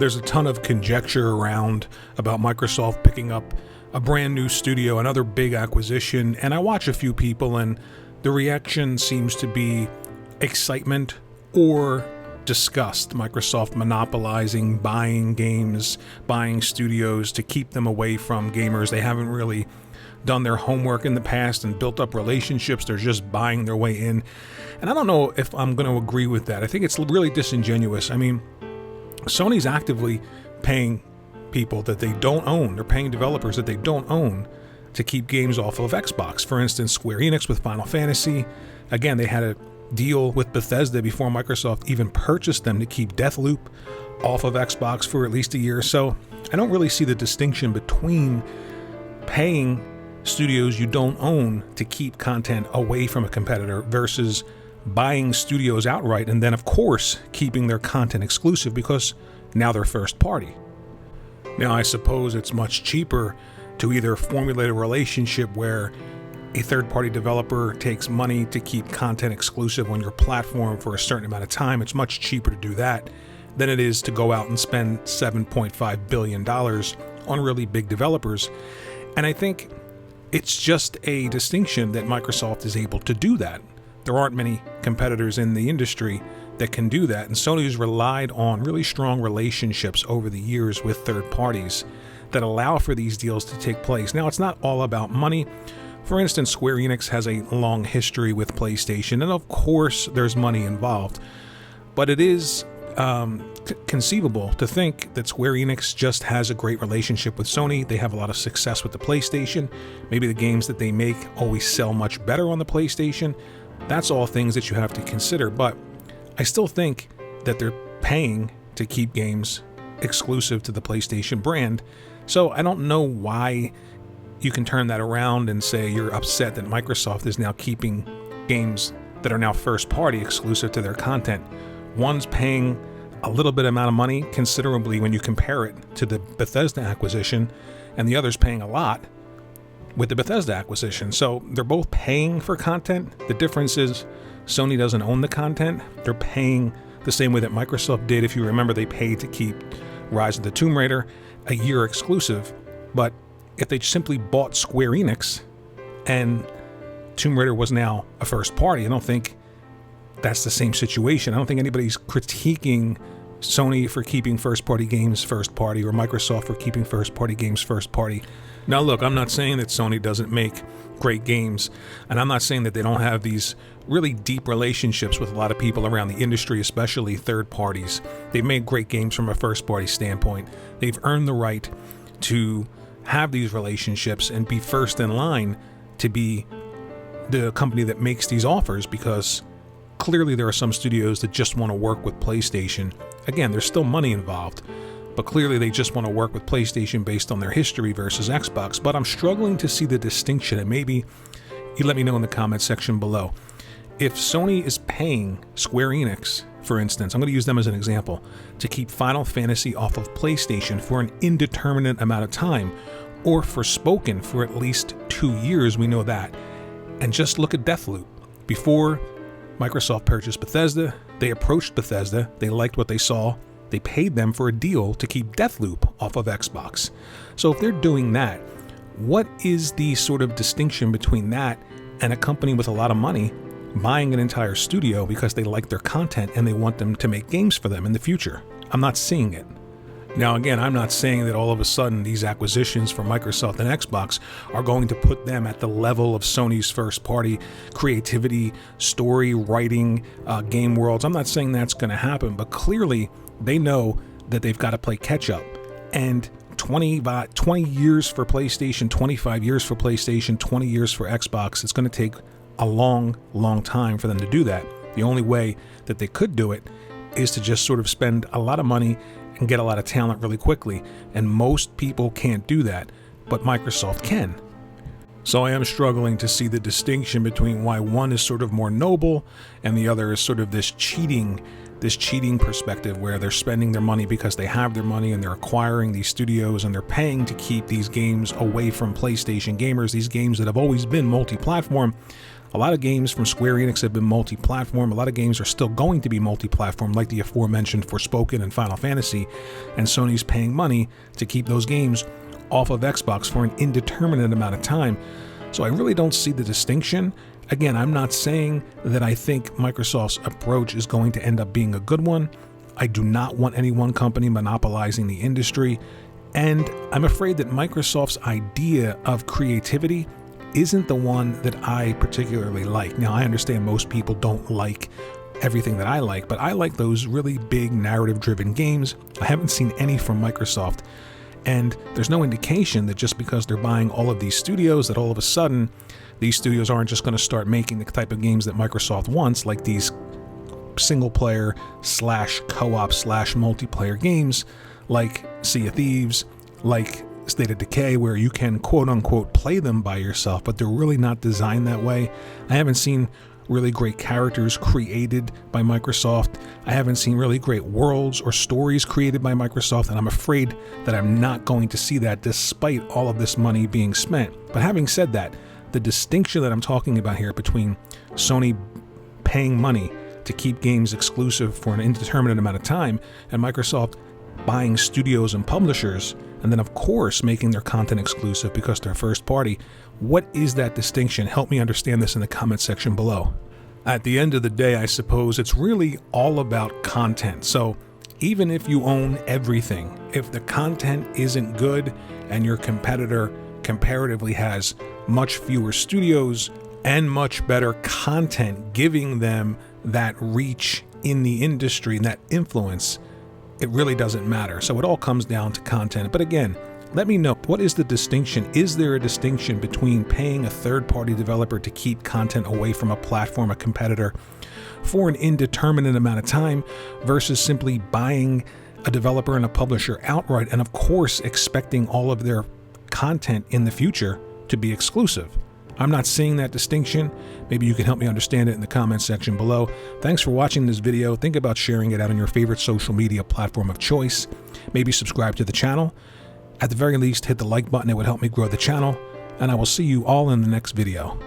there's a ton of conjecture around about Microsoft picking up a brand new studio, another big acquisition, and I watch a few people and the reaction seems to be excitement or disgust. Microsoft monopolizing, buying games, buying studios to keep them away from gamers. They haven't really done their homework in the past and built up relationships. They're just buying their way in. And I don't know if I'm going to agree with that. I think it's really disingenuous. I mean, Sony's actively paying people that they don't own. They're paying developers that they don't own to keep games off of Xbox. For instance, Square Enix with Final Fantasy. Again, they had a deal with Bethesda before Microsoft even purchased them to keep Deathloop off of Xbox for at least a year. So I don't really see the distinction between paying studios you don't own to keep content away from a competitor versus buying studios outright and then, of course, keeping their content exclusive because now they're first party. Now, I suppose it's much cheaper to either formulate a relationship where a third-party developer takes money to keep content exclusive on your platform for a certain amount of time. It's much cheaper to do that than it is to go out and spend $7.5 billion on really big developers. And I think it's just a distinction that Microsoft is able to do that. There aren't many competitors in the industry that can do that, and Sony has relied on really strong relationships over the years with third parties that allow for these deals to take place. Now, it's not all about money. For instance, Square Enix has a long history with PlayStation, and of course there's money involved, but it is conceivable to think that Square Enix just has a great relationship with Sony. They have a lot of success with the PlayStation. Maybe the games that they make always sell much better on the PlayStation. That's all things that you have to consider, but I still think that they're paying to keep games exclusive to the PlayStation brand. So I don't know why you can turn that around and say you're upset that Microsoft is now keeping games that are now first party exclusive to their content. One's paying a little bit amount of money considerably when you compare it to the Bethesda acquisition, and the other's paying a lot with the Bethesda acquisition. So they're both paying for content. The difference is Sony doesn't own the content. They're paying the same way that Microsoft did. If you remember, they paid to keep Rise of the Tomb Raider a year exclusive. But if they simply bought Square Enix and Tomb Raider was now a first party, I don't think that's the same situation. I don't think anybody's critiquing Sony for keeping first party games first party or Microsoft for keeping first party games first party. Now look, I'm not saying that Sony doesn't make great games, and I'm not saying that they don't have these really deep relationships with a lot of people around the industry, especially third parties. They've made great games from a first party standpoint. They've earned the right to have these relationships and be first in line to be the company that makes these offers, because clearly there are some studios that just want to work with PlayStation. Again, there's still money involved, but clearly they just want to work with PlayStation based on their history versus Xbox. But I'm struggling to see the distinction, and maybe you let me know in the comment section below. If Sony is paying Square Enix, for instance, I'm going to use them as an example, to keep Final Fantasy off of PlayStation for an indeterminate amount of time, or Forspoken for at least 2 years, we know that. And just look at Deathloop. Before Microsoft purchased Bethesda, they approached Bethesda, they liked what they saw, they paid them for a deal to keep Deathloop off of Xbox. So if they're doing that, what is the sort of distinction between that and a company with a lot of money buying an entire studio because they like their content and they want them to make games for them in the future? I'm not seeing it. Now, again, I'm not saying that all of a sudden these acquisitions for Microsoft and Xbox are going to put them at the level of Sony's first-party creativity, story, writing, game worlds. I'm not saying that's going to happen, but clearly they know that they've got to play catch-up. And 20 years for PlayStation, 25 years for PlayStation, 20 years for Xbox, it's going to take a long, long time for them to do that. The only way that they could do it is to just sort of spend a lot of money and get a lot of talent really quickly. And most people can't do that, but Microsoft can. So I am struggling to see the distinction between why one is sort of more noble and the other is sort of this cheating this cheating perspective where they're spending their money because they have their money and they're acquiring these studios and they're paying to keep these games away from PlayStation gamers, these games that have always been multi-platform. A lot of games from Square Enix have been multi-platform. A lot of games are still going to be multi-platform, like the aforementioned Forspoken and Final Fantasy, and Sony's paying money to keep those games off of Xbox for an indeterminate amount of time. So I really don't see the distinction. Again, I'm not saying that I think Microsoft's approach is going to end up being a good one. I do not want any one company monopolizing the industry, and I'm afraid that Microsoft's idea of creativity isn't the one that I particularly like. Now, I understand most people don't like everything that I like, but I like those really big narrative-driven games. I haven't seen any from Microsoft, and there's no indication that just because they're buying all of these studios that all of a sudden these studios aren't just going to start making the type of games that Microsoft wants, like these single-player / co-op / multiplayer games like Sea of Thieves, like State of Decay, where you can quote-unquote play them by yourself, but they're really not designed that way. I haven't seen really great characters created by Microsoft. I haven't seen really great worlds or stories created by Microsoft, and I'm afraid that I'm not going to see that despite all of this money being spent. But having said that, the distinction that I'm talking about here between Sony paying money to keep games exclusive for an indeterminate amount of time and Microsoft buying studios and publishers and then of course making their content exclusive because they're first party, what is that distinction? Help me understand this in the comment section below. At the end of the day, I suppose it's really all about content. So even if you own everything, if the content isn't good and your competitor comparatively has much fewer studios and much better content, giving them that reach in the industry and that influence, it really doesn't matter. So it all comes down to content. But again, let me know, what is the distinction? Is there a distinction between paying a third-party developer to keep content away from a platform, a competitor, for an indeterminate amount of time versus simply buying a developer and a publisher outright and of course expecting all of their content in the future to be exclusive? I'm not seeing that distinction. Maybe you can help me understand it in the comment section below. Thanks for watching this video. Think about sharing it out on your favorite social media platform of choice. Maybe subscribe to the channel. At the very least, hit the like button. It would help me grow the channel. And I will see you all in the next video.